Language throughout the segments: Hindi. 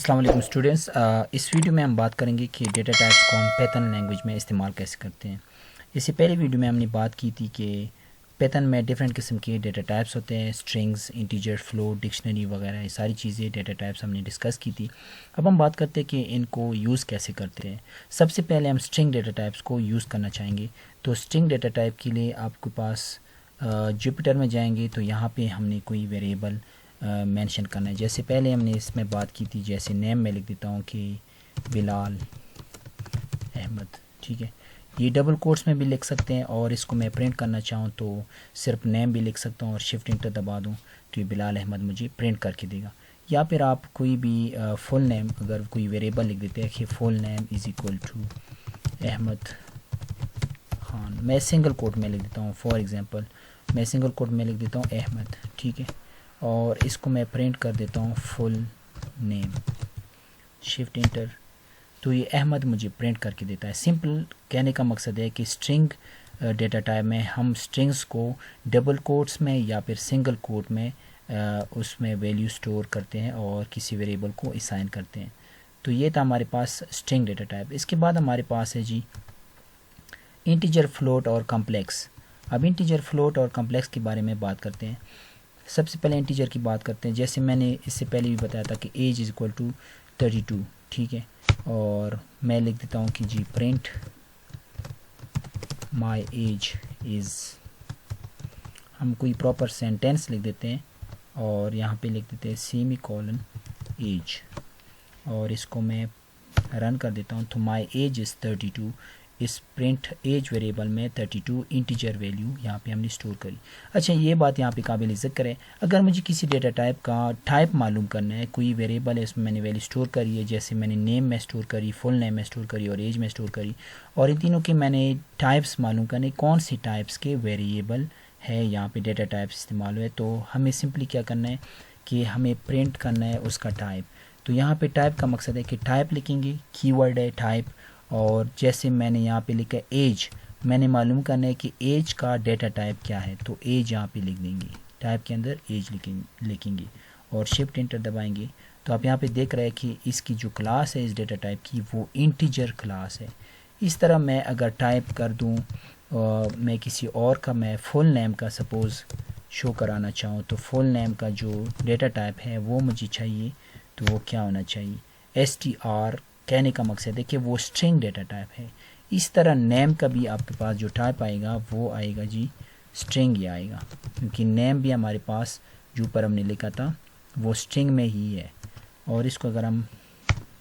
अस्सलाम वालेकुम स्टूडेंट्स। इस वीडियो में हम बात करेंगे कि डेटा टाइप्स को हम पाइथन लैंग्वेज में इस्तेमाल कैसे करते हैं। इससे पहले वीडियो में हमने बात की थी कि पाइथन में डिफरेंट किस्म के डेटा टाइप्स होते हैं, स्ट्रिंग्स, इंटीजर, फ्लोट, डिक्शनरी वगैरह, ये सारी चीज़ें डेटा टाइप्स हमने डिस्कस की थी। अब हम बात करते हैं कि इनको यूज़ कैसे करते हैं। सबसे पहले हम स्ट्रिंग डेटा टाइप्स को यूज़ करना चाहेंगे। तो स्ट्रिंग डेटा टाइप के लिए आपके पास जुपिटर में जाएंगे तो यहाँ पे हमने कोई वेरिएबल मेंशन करना है। जैसे पहले हमने इसमें बात की थी, जैसे नेम में लिख देता हूँ कि बिलाल अहमद, ठीक है। ये डबल कोट्स में भी लिख सकते हैं और इसको मैं प्रिंट करना चाहूँ तो सिर्फ नेम भी लिख सकता हूँ और शिफ्ट इंटर दबा दूँ तो ये बिलाल अहमद मुझे प्रिंट करके देगा। या फिर आप कोई भी फुल नेम, अगर कोई वेरिएबल लिख देते हैं कि full name is equal to Ahmad Khan, मैं सिंगल कोट में लिख देता हूँ। फॉर एग्ज़ाम्पल मैं सिंगल कोट में लिख देता हूँ अहमद, ठीक है, और इसको मैं प्रिंट कर देता हूँ फुल नेम, शिफ्ट इंटर, तो ये अहमद मुझे प्रिंट करके देता है। सिंपल कहने का मकसद है कि स्ट्रिंग डेटा टाइप में हम स्ट्रिंग्स को डबल कोट्स में या फिर सिंगल कोट में उसमें वैल्यू स्टोर करते हैं और किसी वेरिएबल को असाइन करते हैं। तो ये था हमारे पास स्ट्रिंग डेटा टाइप। इसके बाद हमारे पास है जी इंटीजर, फ्लोट और कम्प्लेक्स। अब इंटीजर, फ्लोट और कम्प्लेक्स के बारे में बात करते हैं। सबसे पहले इंटीजर की बात करते हैं। जैसे मैंने इससे पहले भी बताया था कि एज इज़ इक्वल टू 32, ठीक है, और मैं लिख देता हूँ कि जी प्रिंट माई एज इज़, हम कोई प्रॉपर सेंटेंस लिख देते हैं और यहाँ पे लिख देते हैं सेमी कॉलन एज, और इसको मैं रन कर देता हूँ तो माई एज इज़ 32। इस प्रिंट एज वेरिएबल में 32 इंटीजर वैल्यू यहाँ पे हमने स्टोर करी। अच्छा, ये बात यहाँ पे काबिल ज़िक्र है। अगर मुझे किसी डेटा टाइप का टाइप मालूम करना है, कोई वेरिएबल है इसमें मैंने वैल्यू स्टोर करी है, जैसे मैंने नेम में स्टोर करी, फुल नेम में स्टोर करी और एज में स्टोर करी, और इन तीनों के मैंने टाइप्स मालूम करने कौन सी टाइप्स के वेरिएबल है यहाँ पे डेटा टाइप्स इस्तेमाल हुए, तो हमें सिंपली क्या करना है कि हमें प्रिंट करना है उसका टाइप। तो यहाँ पे टाइप का मकसद है कि टाइप लिखेंगे, कीवर्ड है टाइप, और जैसे मैंने यहाँ पे लिखा एज, मैंने मालूम करना है कि एज का डेटा टाइप क्या है, तो एज यहाँ पे लिख देंगे, टाइप के अंदर एज लिखेंगे और शिफ्ट इंटर दबाएंगे। तो आप यहाँ पे देख रहे हैं कि इसकी जो क्लास है इस डेटा टाइप की वो इंटीजर क्लास है। इस तरह मैं अगर टाइप कर दूँ मैं किसी और का, मैं फुल नेम का सपोज़ शो कराना चाहूँ, तो फुल नेम का जो डेटा टाइप है वो मुझे चाहिए, तो वो क्या होना चाहिए, str। कहने का मकसद है कि वो स्ट्रिंग डेटा टाइप है। इस तरह नेम का भी आपके पास जो टाइप आएगा वो आएगा जी स्ट्रिंग ही आएगा, क्योंकि नेम भी हमारे पास जो ऊपर हमने लिखा था वो स्ट्रिंग में ही है, और इसको अगर हम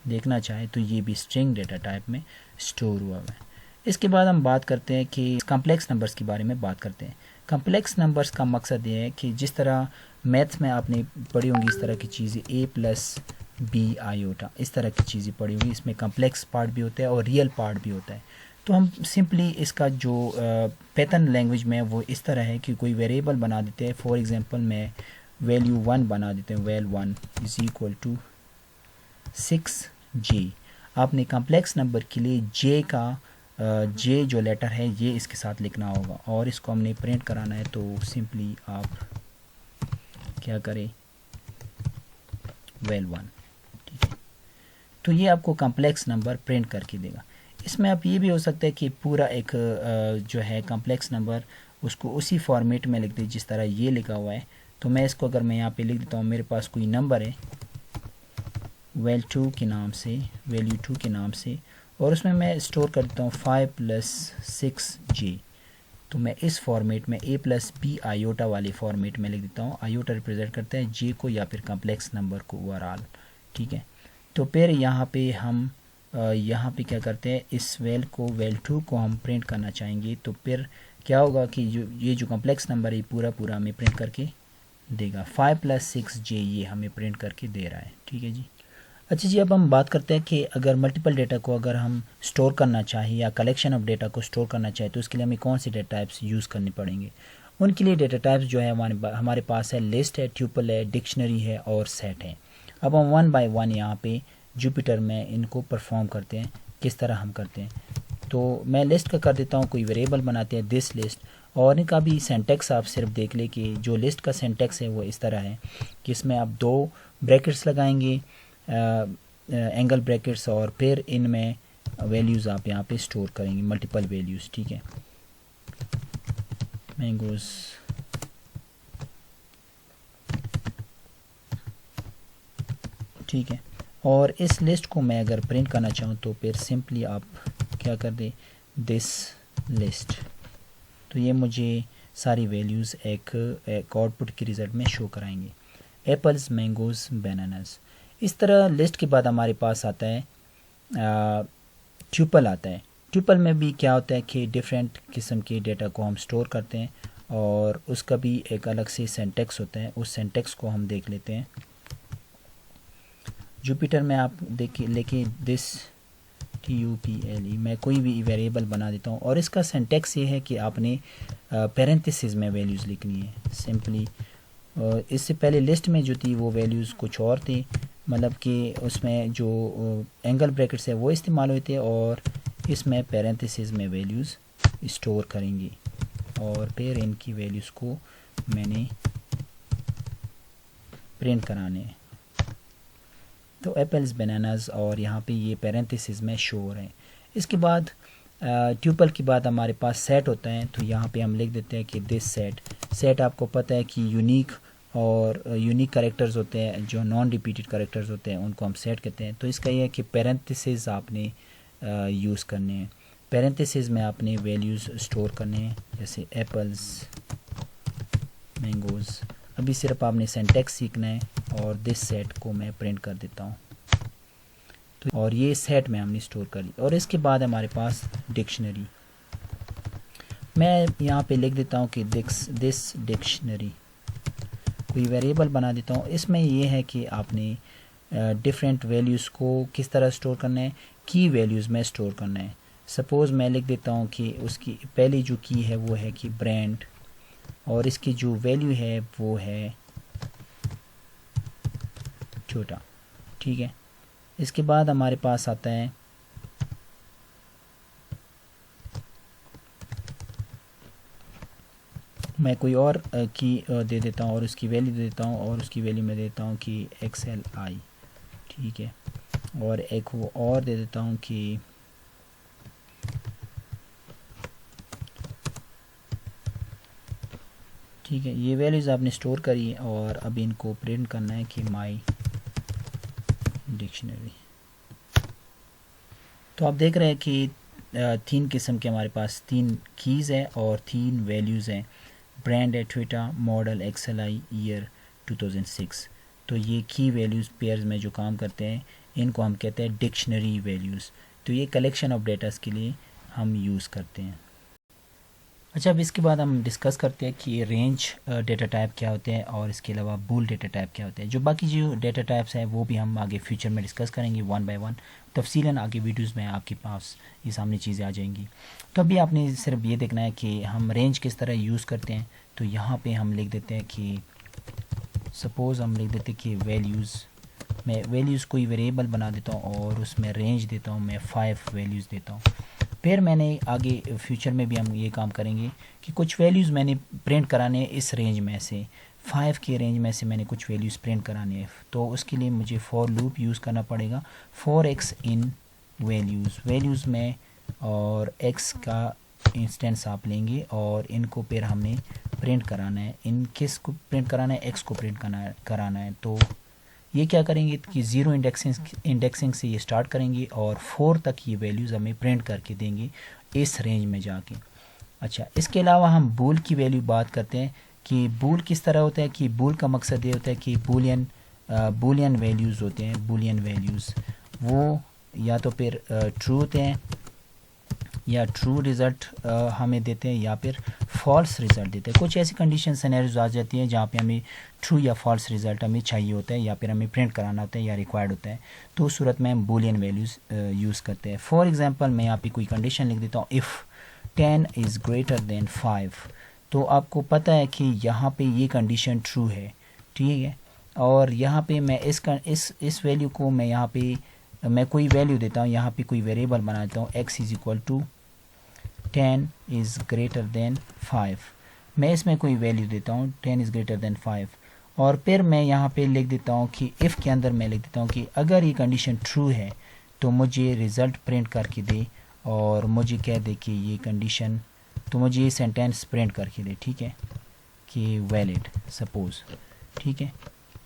देखना चाहें तो ये भी स्ट्रिंग डेटा टाइप में स्टोर हुआ है। इसके बाद हम बात करते हैं कि कम्प्लेक्स नंबर्स के बारे में बात करते हैं। कम्प्लेक्स नंबर्स का मकसद ये है कि जिस तरह मैथ्स में आपने पढ़ी होंगी इस तरह की चीज़ें, a प्लस बी आयोटा, इस तरह की चीज़ें पड़ी हुई, इसमें कम्प्लेक्स पार्ट भी होता है और रियल पार्ट भी होता है। तो हम सिंपली इसका जो पाइथन लैंग्वेज में वो इस तरह है कि कोई वेरिएबल बना देते हैं। फॉर एग्जांपल मैं वैल्यू 1 बना देते हैं, well 1 is equal to 6J। आपने कम्प्लेक्स नंबर के लिए J का J जो लेटर है ये इसके साथ लिखना होगा और इसको हमने प्रिंट कराना है, तो सिंपली आप क्या करें, वैल 1, ठीक है। तो ये आपको कम्प्लेक्स नंबर प्रिंट करके देगा। इसमें आप ये भी हो सकता है कि पूरा एक जो है कम्प्लेक्स नंबर उसको उसी फॉर्मेट में लिख दे जिस तरह ये लिखा हुआ है। तो मैं इसको अगर मैं यहाँ पे लिख देता हूँ, मेरे पास कोई नंबर है वैल 2 के नाम से, वैल्यू 2 के नाम से, और उसमें मैं स्टोर कर देता हूँ 5 + 6J। तो मैं इस फॉर्मेट में a प्लस बी आयोटा वाले फॉर्मेट में लिख देता हूँ। आयोटा रिप्रेजेंट करता है J को या फिर कम्प्लेक्स नंबर को ओवरऑल, ठीक है। तो फिर यहाँ पे हम यहाँ पे क्या करते हैं, इस वैल 2 को हम प्रिंट करना चाहेंगे, तो फिर क्या होगा कि ये जो कम्प्लेक्स नंबर है पूरा हमें प्रिंट करके देगा। 5 + 6J ये हमें प्रिंट करके दे रहा है, ठीक है जी। अच्छा जी, अब हम बात करते हैं कि अगर मल्टीपल डेटा को अगर हम स्टोर करना चाहें या कलेक्शन ऑफ डेटा को स्टोर करना चाहें तो उसके लिए हमें कौन से डेटा टाइप्स यूज़ करने पड़ेंगे। उनके लिए डेटा टाइप्स जो है हमारे पास है, लिस्ट है, ट्यूपल है, डिक्शनरी है और सेट है। अब हम 1 बाय 1 यहाँ पे जुपिटर में इनको परफॉर्म करते हैं। किस तरह हम करते हैं, तो मैं लिस्ट का कर देता हूँ, कोई वेरिएबल बनाते हैं दिस लिस्ट, और इनका भी सेंटेक्स आप सिर्फ देख ले कि जो लिस्ट का सेंटेक्स है वो इस तरह है कि इसमें आप 2 ब्रैकेट्स लगाएंगे, एंगल ब्रैकेट्स और फिर इनमें वैल्यूज़ आप यहाँ पे स्टोर करेंगे, मल्टीपल वैल्यूज़, ठीक है। मैंगोज़ ठीक है। और इस लिस्ट को मैं अगर प्रिंट करना चाहूँ तो फिर सिंपली आप क्या कर दें, दिस लिस्ट, तो ये मुझे सारी वैल्यूज़ एक आउटपुट के रिज़ल्ट में शो कराएंगे, एप्पल्स, मैंगोज़, बनानास। इस तरह लिस्ट के बाद हमारे पास आता है ट्यूपल आता है। ट्यूपल में भी क्या होता है कि डिफरेंट किस्म के डेटा को हम स्टोर करते हैं और उसका भी एक अलग से सिंटैक्स होता है, उस सिंटैक्स को हम देख लेते हैं। जुपिटर में आप देखिए लेके दिस TUPLE मैं कोई भी वेरिएबल बना देता हूँ और इसका सिंटैक्स ये है कि आपने पैरेंथेसिस में वैल्यूज़ लिखनी है सिंपली। इससे पहले लिस्ट में जो थी वो वैल्यूज़ कुछ और थी, मतलब कि उसमें जो एंगल ब्रैकेट्स है वो इस्तेमाल हुए थे और इसमें पैरेंथेसिस में वैल्यूज़ स्टोर करेंगी और फिर इनकी वैल्यूज़ को मैंने प्रिंट कराने हैं। तो एप्पल्स, बनानास और यहाँ पे ये पैरेंथेसिस में शो हो रहे हैं। इसके बाद ट्यूपल के बाद हमारे पास सेट होता है, तो यहाँ पे हम लिख देते हैं कि दिस सेट आपको पता है कि यूनिक और यूनिक कैरेक्टर्स होते हैं, जो नॉन रिपीटेड कैरेक्टर्स होते हैं उनको हम सेट कहते हैं। तो इसका ये है कि पैरेंथेसिस आपने यूज़ करने हैं, पैरेंथेसिस में आपने वैल्यूज़ स्टोर करने हैं, जैसे एप्पल्स, मैंगोज़। अभी सिर्फ आपने सिंटैक्स सीखना है और दिस सेट को मैं प्रिंट कर देता हूँ, तो और ये सेट में हमने स्टोर कर ली। और इसके बाद हमारे पास डिक्शनरी, मैं यहाँ पे लिख देता हूँ कि दिस डिक्शनरी, कोई वेरिएबल बना देता हूँ। इसमें ये है कि आपने डिफरेंट वैल्यूज़ को किस तरह स्टोर करना है, की वैल्यूज़ में स्टोर करना है। सपोज़ मैं लिख देता हूँ कि उसकी पहली जो की है वो है कि ब्रांड और इसकी जो वैल्यू है वो है छोटा, ठीक है। इसके बाद हमारे पास आता है मैं कोई और की दे देता हूँ और उसकी वैल्यू दे देता हूँ और उसकी वैल्यू में देता हूँ कि XLI, ठीक है। और एक वो और दे देता हूँ कि ठीक है। ये वैल्यूज़ आपने स्टोर करी और अब इनको प्रिंट करना है कि माई डिक्शनरी। तो आप देख रहे हैं कि 3 किस्म के हमारे पास 3 कीज़ है और 3 वैल्यूज़ हैं। ब्रांड है ट्विटा, मॉडल XLI, ईयर 2006। तो ये की वैल्यूज़ पेयर्स में जो काम करते हैं इनको हम कहते हैं डिक्शनरी वैल्यूज़। तो ये कलेक्शन ऑफ डेटास के लिए हम यूज़ करते हैं। अच्छा, अब इसके बाद हम डिस्कस करते हैं कि रेंज डेटा टाइप क्या होते हैं और इसके अलावा बूल डेटा टाइप क्या होते हैं। जो बाकी जो डेटा टाइप्स हैं वो भी हम आगे फ्यूचर में डिस्कस करेंगे वन बाय वन, तफसीलन आगे वीडियोस में आपके पास ये सामने चीज़ें आ जाएंगी। तो अभी आपने सिर्फ ये देखना है कि हम रेंज किस तरह यूज़ करते हैं। तो यहाँ पर हम लिख देते हैं कि सपोज़ हम लिख देते हैं कि वैल्यूज़, मैं वैल्यूज़ कोई वेरिएबल बना देता हूँ और उसमें रेंज देता हूँ, मैं 5 वैल्यूज़ देता हूँ। फिर मैंने आगे फ्यूचर में भी हम ये काम करेंगे कि कुछ वैल्यूज़ मैंने प्रिंट कराने इस रेंज में से 5 के रेंज में से मैंने कुछ वैल्यूज़ प्रिंट कराने हैं। तो उसके लिए मुझे फॉर लूप यूज़ करना पड़ेगा, फॉर x इन वैल्यूज़ में, और x का इंस्टेंस आप लेंगे और इनको फिर हमने प्रिंट कराना है। इन किस को प्रिंट कराना है, x को प्रिंट कराना है। तो ये क्या करेंगे कि 0 इंडेक्सिंग से ये स्टार्ट करेंगे और 4 तक ये वैल्यूज़ हमें प्रिंट करके देंगे इस रेंज में जाके। अच्छा, इसके अलावा हम बूल की वैल्यू बात करते हैं कि बूल किस तरह होता है कि बूल का मकसद ये होता है कि बूलियन वैल्यूज़ होते हैं। बूलियन वैल्यूज़ वो या तो फिर ट्रू होते हैं या ट्रू रिज़ल्ट हमें देते हैं या फिर फॉल्स रिज़ल्ट देते हैं। कुछ ऐसी कंडीशन सिनेरियोज आ जाती हैं जहाँ पे हमें ट्रू या फॉल्स रिज़ल्ट हमें चाहिए होता है या फिर हमें प्रिंट कराना होता है या रिक्वायर्ड होता है। तो उस सूरत में हम बूलियन वैल्यूज़ यूज़ करते हैं। फॉर एग्जांपल मैं यहाँ पे कोई कंडीशन लिख देता हूँ, इफ़ 10 इज़ ग्रेटर देन 5। तो आपको पता है कि यहाँ पे ये कंडीशन ट्रू है, ठीक है। और यहाँ पे मैं इस वैल्यू को मैं यहाँ पे मैं कोई वैल्यू देता हूँ, यहाँ पे कोई वेरिएबल बना देता हूँ, x is equal to 10 is greater than 5। मैं इसमें कोई वैल्यू देता हूँ 10 इज़ ग्रेटर देन 5 और फिर मैं यहाँ पे लिख देता हूँ कि इफ़ के अंदर मैं लिख देता हूँ कि अगर ये कंडीशन ट्रू है तो मुझे रिज़ल्ट प्रिंट करके दे, और मुझे कह दे कि ये कंडीशन, तो मुझे ये सेंटेंस प्रिंट करके दे, ठीक है, कि वैलिड सपोज़, ठीक है।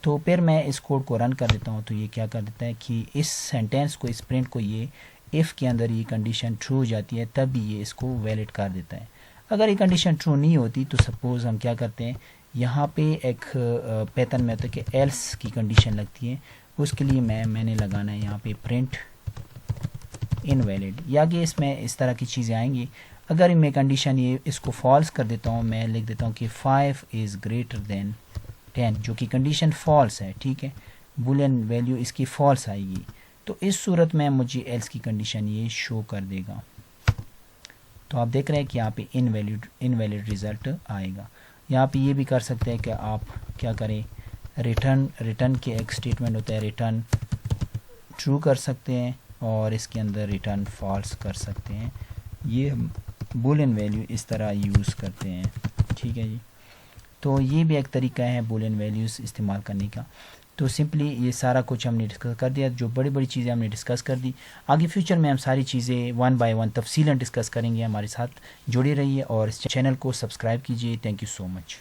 तो फिर मैं इस कोड को रन कर देता हूँ, तो ये क्या कर देता है कि इस सेंटेंस को, इस प्रिंट को, ये इफ़ के अंदर ये कंडीशन ट्रू हो जाती है तभी ये इसको वैलिड कर देता है। अगर ये कंडीशन ट्रू नहीं होती तो सपोज़ हम क्या करते हैं, यहाँ पे एक पैटर्न में होता है कि एल्स की कंडीशन लगती है, उसके लिए मैंने लगाना है यहाँ पे प्रिंट इनवैलिड, या कि इसमें इस तरह की चीज़ें आएंगी। अगर मैं कंडीशन ये इसको फॉल्स कर देता हूँ, मैं लिख देता हूँ कि 5 इज़ ग्रेटर देन 10, जो कि कंडीशन फॉल्स है, ठीक है, बुलियन वैल्यू इसकी फॉल्स आएगी, तो इस सूरत में मुझे एल्स की कंडीशन ये शो कर देगा। तो आप देख रहे हैं कि यहाँ पे इनवैलिड रिज़ल्ट आएगा। यहाँ पे ये भी कर सकते हैं कि आप क्या करें, रिटर्न के एक स्टेटमेंट होता है, रिटर्न ट्रू कर सकते हैं और इसके अंदर रिटर्न फॉल्स कर सकते हैं। ये हम बुलियन वैल्यू इस तरह यूज़ करते हैं, ठीक है जी। तो ये भी एक तरीका है बुलियन वैल्यूज़ इस्तेमाल करने का। तो सिंपली ये सारा कुछ हमने डिस्कस कर दिया, जो बड़ी बड़ी चीज़ें हमने डिस्कस कर दी। आगे फ्यूचर में हम सारी चीज़ें 1 बाय 1 तफसीलन डिस्कस करेंगे। हमारे साथ जुड़े रहिए और इस चैनल को सब्सक्राइब कीजिए। Thank you so much.